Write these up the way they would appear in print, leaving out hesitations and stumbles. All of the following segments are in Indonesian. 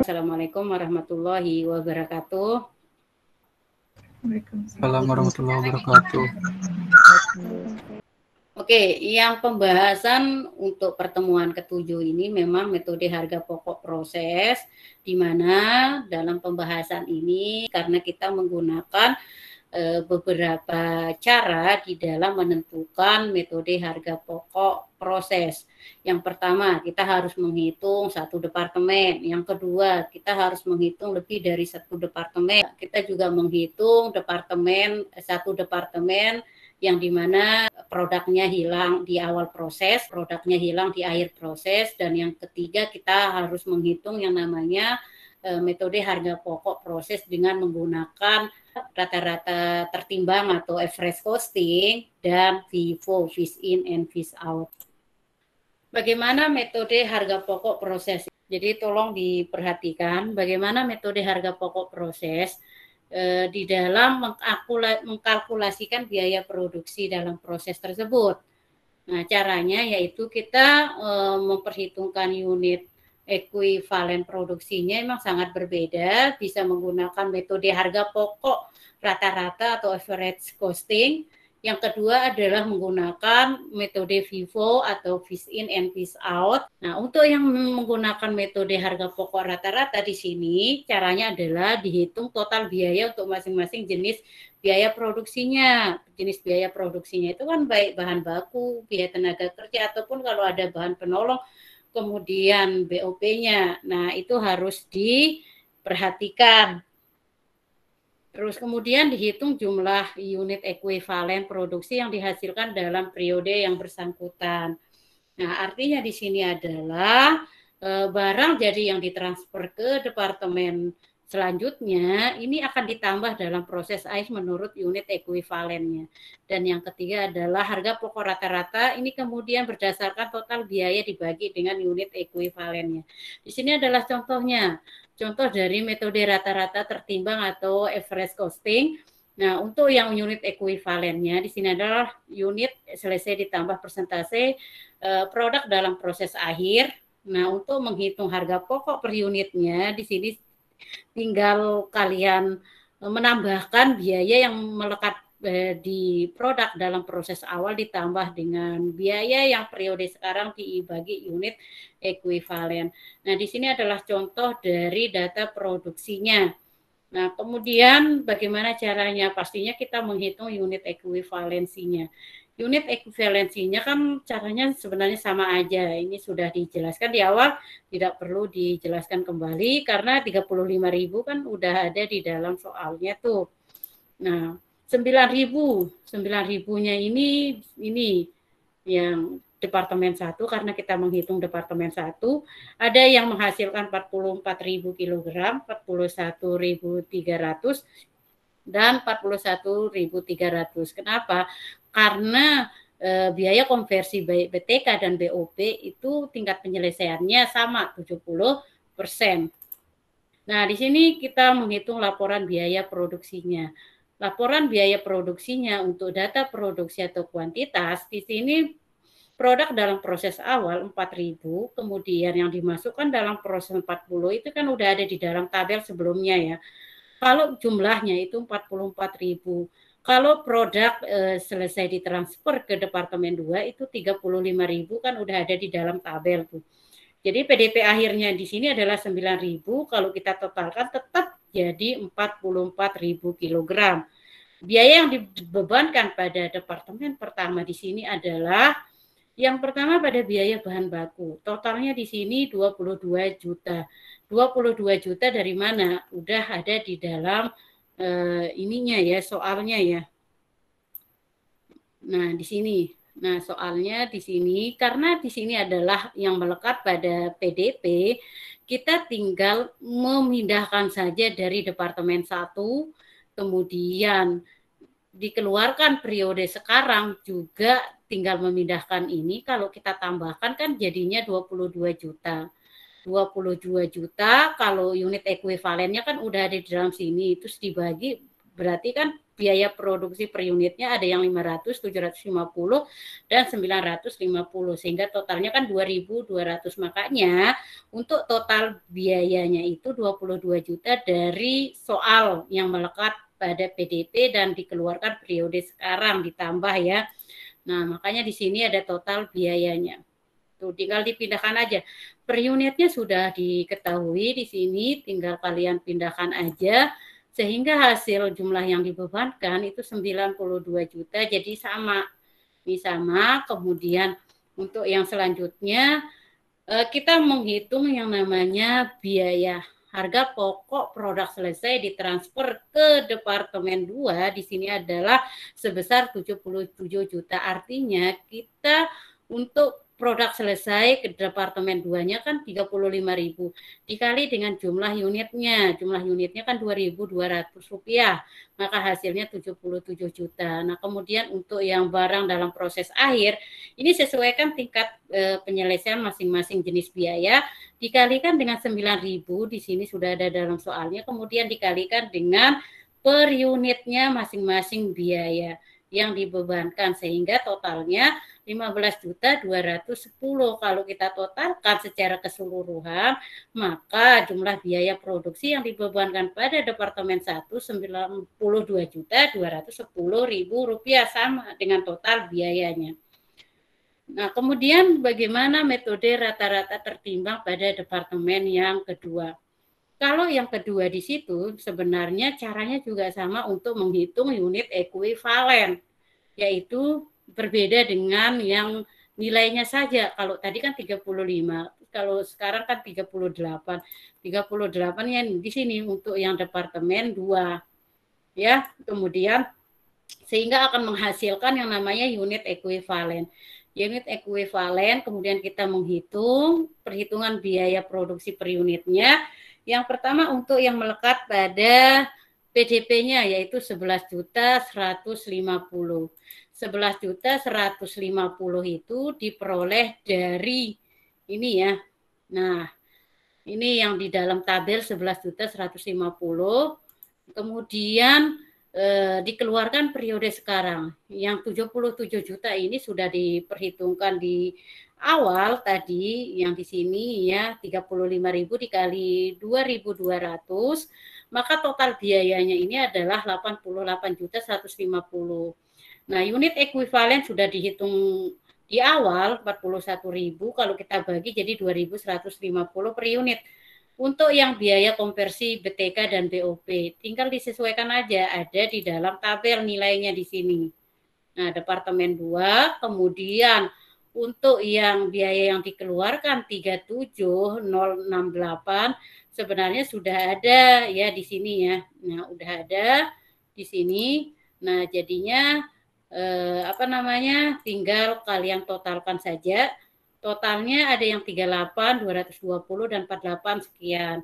Wassalamualaikum warahmatullahi wabarakatuh. Waalaikumsalam warahmatullahi wabarakatuh. Oke, yang pembahasan untuk pertemuan ke-7 ini memang metode harga pokok proses, di mana dalam pembahasan ini karena kita menggunakan beberapa cara di dalam menentukan metode harga pokok proses. Yang pertama, kita harus menghitung satu departemen. Yang kedua, kita harus menghitung lebih dari satu departemen. Kita juga menghitung satu departemen yang dimana produknya hilang di awal proses, produknya hilang di akhir proses, dan yang ketiga kita harus menghitung yang namanya metode harga pokok proses dengan menggunakan rata-rata tertimbang atau average costing dan FIFO, phase in and phase out. Bagaimana metode harga pokok proses? Jadi tolong diperhatikan bagaimana metode harga pokok proses di dalam mengkalkulasikan biaya produksi dalam proses tersebut. Nah, caranya yaitu kita memperhitungkan unit ekuivalen produksinya memang sangat berbeda, bisa menggunakan metode harga pokok rata-rata atau average costing. Yang kedua adalah menggunakan metode FIFO atau phase in and phase out. Nah, untuk yang menggunakan metode harga pokok rata-rata di sini caranya adalah dihitung total biaya untuk masing-masing jenis biaya produksinya. Jenis biaya produksinya itu kan baik bahan baku, biaya tenaga kerja, ataupun kalau ada bahan penolong, kemudian BOP-nya. Nah, itu harus diperhatikan. Terus kemudian dihitung jumlah unit ekuivalen produksi yang dihasilkan dalam periode yang bersangkutan. Nah, artinya di sini adalah barang jadi yang ditransfer ke departemen selanjutnya ini akan ditambah dalam proses AIS menurut unit ekuivalennya. Dan yang ketiga adalah harga pokok rata-rata ini kemudian berdasarkan total biaya dibagi dengan unit ekuivalennya. Di sini adalah contohnya. Contoh dari metode rata-rata tertimbang atau average costing. Nah, untuk yang unit ekuivalennya di sini adalah unit selesai ditambah persentase produk dalam proses akhir. Nah, untuk menghitung harga pokok per unitnya di sini tinggal kalian menambahkan biaya yang melekat di produk dalam proses awal ditambah dengan biaya yang periode sekarang dibagi unit ekuivalen. Nah, di sini adalah contoh dari data produksinya. Nah, kemudian bagaimana caranya? Pastinya kita menghitung unit ekuivalensinya. Unit ekuivalensinya kan caranya sebenarnya sama aja. Ini sudah dijelaskan di awal, tidak perlu dijelaskan kembali karena 35.000 kan udah ada di dalam soalnya tuh. Nah, 9.000-nya ini yang departemen 1 karena kita menghitung departemen 1 ada yang menghasilkan 44.000 kg, 41.300 dan 41.300. Kenapa? Karena biaya konversi baik BTK dan BOP itu tingkat penyelesaiannya sama 70%. Nah, di sini kita menghitung laporan biaya produksinya. Laporan biaya produksinya untuk data produksi atau kuantitas di sini produk dalam proses awal 4.000, kemudian yang dimasukkan dalam proses 40 itu kan udah ada di dalam tabel sebelumnya ya. Kalau jumlahnya itu 44.000. Kalau produk selesai ditransfer ke departemen 2 itu 35.000 kan udah ada di dalam tabel tuh. Jadi PDP akhirnya di sini adalah 9.000, kalau kita totalkan tetap jadi 44.000 kg. Biaya yang dibebankan pada departemen pertama di sini adalah yang pertama pada biaya bahan baku. Totalnya di sini 22 juta. 22 juta dari mana? Udah ada di dalam ininya ya, soalnya ya. Nah, di sini. Nah, soalnya di sini karena di sini adalah yang melekat pada PDP, kita tinggal memindahkan saja dari departemen 1, kemudian dikeluarkan periode sekarang juga tinggal memindahkan ini. Kalau kita tambahkan kan jadinya 22 juta. 22 juta kalau unit ekuivalennya kan udah ada di dalam sini, terus dibagi berarti kan biaya produksi per unitnya ada yang 500, 750, dan 950, sehingga totalnya kan 2.200. Makanya untuk total biayanya itu 22 juta dari soal yang melekat pada PDP dan dikeluarkan periode sekarang ditambah ya. Nah, makanya di sini ada total biayanya. Tuh, tinggal dipindahkan aja. Per unitnya sudah diketahui di sini, tinggal kalian pindahkan aja sehingga hasil jumlah yang dibebankan itu 92 juta, jadi sama. Ini sama, kemudian untuk yang selanjutnya kita menghitung yang namanya biaya harga pokok produk selesai ditransfer ke Departemen 2 di sini adalah sebesar 77 juta. Artinya kita untuk produk selesai ke Departemen 2-nya kan 35.000 dikali dengan jumlah unitnya. Jumlah unitnya kan 2.200 rupiah. Maka hasilnya 77 juta. Nah, kemudian untuk yang barang dalam proses akhir ini sesuaikan tingkat penyelesaian masing-masing jenis biaya dikalikan dengan 9.000 di sini sudah ada dalam soalnya, kemudian dikalikan dengan per unitnya masing-masing biaya yang dibebankan sehingga totalnya 15.210. Kalau kita totalkan secara keseluruhan, maka jumlah biaya produksi yang dibebankan pada Departemen 1 Rp92.210.000 sama dengan total biayanya. Nah, kemudian bagaimana metode rata-rata tertimbang pada departemen yang kedua? Kalau yang kedua di situ sebenarnya caranya juga sama untuk menghitung unit ekuivalen, yaitu berbeda dengan yang nilainya saja. Kalau tadi kan 35, kalau sekarang kan 38. 38 yang di sini untuk yang departemen 2. Ya, kemudian sehingga akan menghasilkan yang namanya unit ekuivalen. Unit ekuivalen kemudian kita menghitung perhitungan biaya produksi per unitnya. Yang pertama untuk yang melekat pada PDP-nya yaitu 11.150. 11.150 itu diperoleh dari ini ya. Nah, ini yang di dalam tabel 11.150. Kemudian dikeluarkan periode sekarang. Yang 77 juta ini sudah diperhitungkan di awal tadi yang di sini ya 35.000 dikali 2.200, maka total biayanya ini adalah 88.150. Nah, unit ekuivalen sudah dihitung di awal 41.000, kalau kita bagi jadi 2.150 per unit. Untuk yang biaya konversi BTK dan BOP, tinggal disesuaikan aja, ada di dalam tabel nilainya di sini. Nah, Departemen 2, kemudian untuk yang biaya yang dikeluarkan 37.068 sebenarnya sudah ada ya di sini ya. Nah, udah ada di sini. Nah, jadinya tinggal kalian totalkan saja. Totalnya ada yang 38, 220, dan 48 sekian.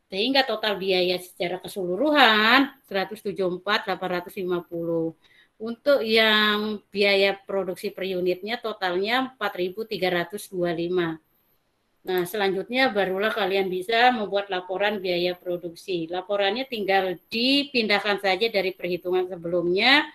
Sehingga total biaya secara keseluruhan 174.850. Untuk yang biaya produksi per unitnya totalnya 4.325. Nah, selanjutnya barulah kalian bisa membuat laporan biaya produksi. Laporannya tinggal dipindahkan saja dari perhitungan sebelumnya.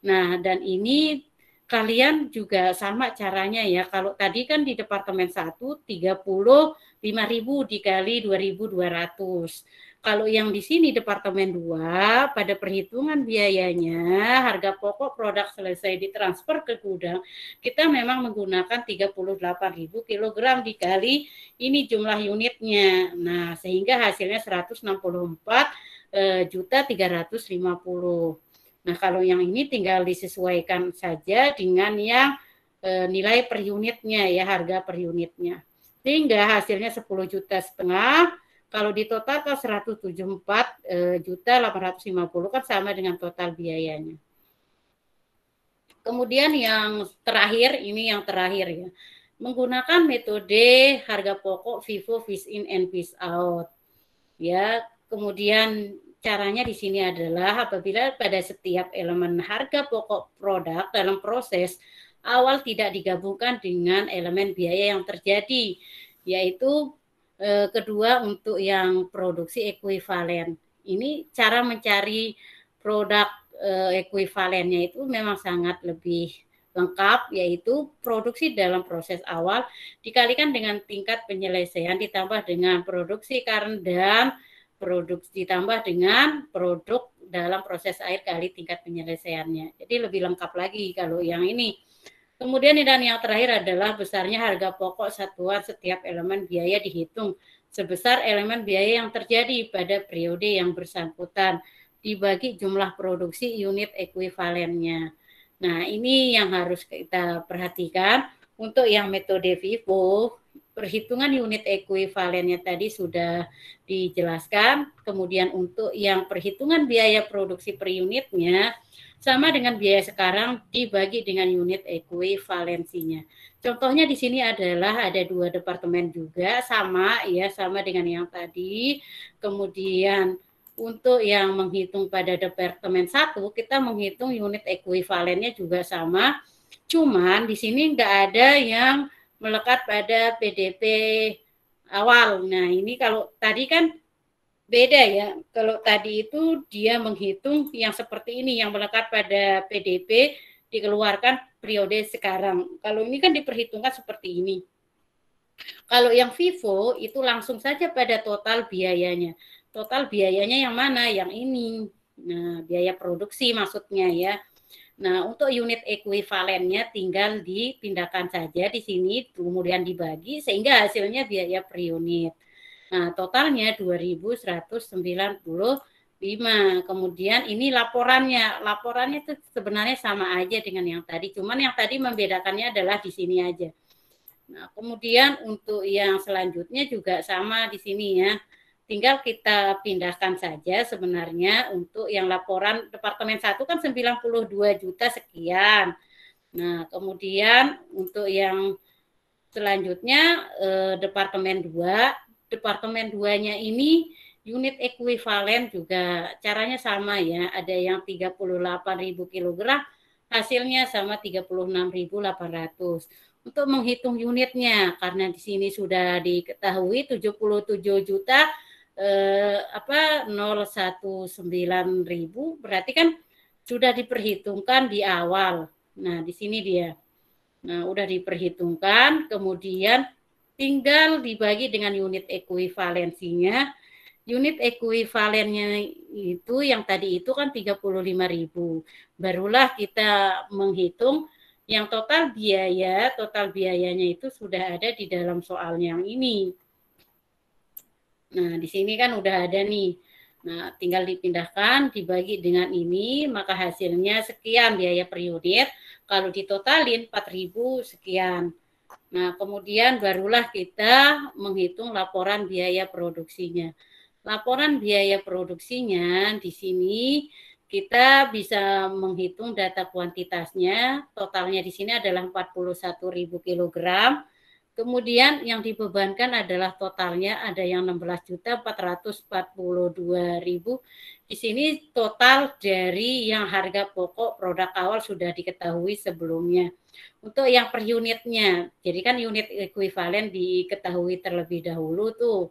Nah, dan ini kalian juga sama caranya ya. Kalau tadi kan di Departemen 1 35.000 dikali 2.200. Kalau yang di sini Departemen 2 pada perhitungan biayanya harga pokok produk selesai ditransfer ke gudang, kita memang menggunakan 38.000 kilogram dikali ini jumlah unitnya. Nah, sehingga hasilnya 164.350. Nah, kalau yang ini tinggal disesuaikan saja dengan yang nilai per unitnya ya, harga per unitnya. Sehingga hasilnya 10,5 juta. Kalau ditotalkan 174.850 kan sama dengan total biayanya. Kemudian yang terakhir, ini yang terakhir ya. Menggunakan metode harga pokok FIFO, phase in and phase out. Ya, kemudian caranya di sini adalah apabila pada setiap elemen harga pokok produk dalam proses awal tidak digabungkan dengan elemen biaya yang terjadi, yaitu kedua untuk yang produksi ekuivalen. Ini cara mencari produk ekuivalennya itu memang sangat lebih lengkap, yaitu produksi dalam proses awal dikalikan dengan tingkat penyelesaian ditambah dengan produksi dan produksi ditambah dengan produk dalam proses akhir kali tingkat penyelesaiannya. Jadi lebih lengkap lagi kalau yang ini. Kemudian dan yang terakhir adalah besarnya harga pokok satuan setiap elemen biaya dihitung sebesar elemen biaya yang terjadi pada periode yang bersangkutan dibagi jumlah produksi unit ekuivalennya. Nah, ini yang harus kita perhatikan. Untuk yang metode FIFO, perhitungan unit ekuivalennya tadi sudah dijelaskan. Kemudian untuk yang perhitungan biaya produksi per unitnya, sama dengan biaya sekarang dibagi dengan unit ekuivalensinya. Contohnya di sini adalah ada 2 departemen juga, sama dengan yang tadi. Kemudian untuk yang menghitung pada departemen 1, kita menghitung unit ekuivalennya juga sama. Cuman di sini nggak ada yang melekat pada PDP awal. Nah, ini kalau tadi kan beda ya. Kalau tadi itu dia menghitung yang seperti ini, yang melekat pada PDP dikeluarkan periode sekarang. Kalau ini kan diperhitungkan seperti ini. Kalau yang FIFO itu langsung saja pada total biayanya. Total biayanya yang mana? Yang ini. Nah, biaya produksi maksudnya ya. Nah, untuk unit ekuivalennya tinggal dipindahkan saja di sini, kemudian dibagi sehingga hasilnya biaya per unit. Nah, totalnya 2.195. Kemudian ini laporannya. Laporannya itu sebenarnya sama aja dengan yang tadi, cuman yang tadi membedakannya adalah di sini aja. Nah, kemudian untuk yang selanjutnya juga sama di sini ya. Tinggal kita pindahkan saja sebenarnya untuk yang laporan Departemen 1 kan 92 juta sekian. Nah, kemudian untuk yang selanjutnya Departemen 2, Departemen 2-nya ini unit ekuivalen juga caranya sama ya. Ada yang 38.000 kg, hasilnya sama 36.800. Untuk menghitung unitnya, karena di sini sudah diketahui 77 juta 019.000, berarti kan sudah diperhitungkan di awal. Nah, di sini dia. Nah, udah diperhitungkan, kemudian tinggal dibagi dengan unit ekuivalensinya. Unit ekuivalennya itu yang tadi itu kan 35.000. Barulah kita menghitung yang total biayanya itu sudah ada di dalam soalnya yang ini. Nah, di sini kan udah ada nih. Nah, tinggal dipindahkan, dibagi dengan ini, maka hasilnya sekian biaya per unit. Kalau ditotalin 4.000 sekian. Nah, kemudian barulah kita menghitung laporan biaya produksinya. Laporan biaya produksinya di sini kita bisa menghitung data kuantitasnya. Totalnya di sini adalah 41.000 kilogram. Kemudian yang dibebankan adalah totalnya ada yang 16.442.000. Di sini total dari yang harga pokok produk awal sudah diketahui sebelumnya. Untuk yang per unitnya, jadi kan unit ekuivalen diketahui terlebih dahulu tuh.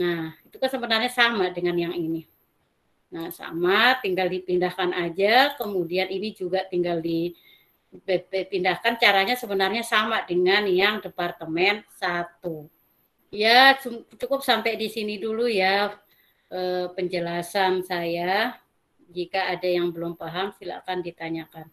Nah, itu kan sebenarnya sama dengan yang ini. Nah, sama, tinggal dipindahkan aja, kemudian ini juga tinggal dipindahkan, caranya sebenarnya sama dengan yang Departemen 1. Ya, cukup sampai di sini dulu ya penjelasan saya. Jika ada yang belum paham, silakan ditanyakan.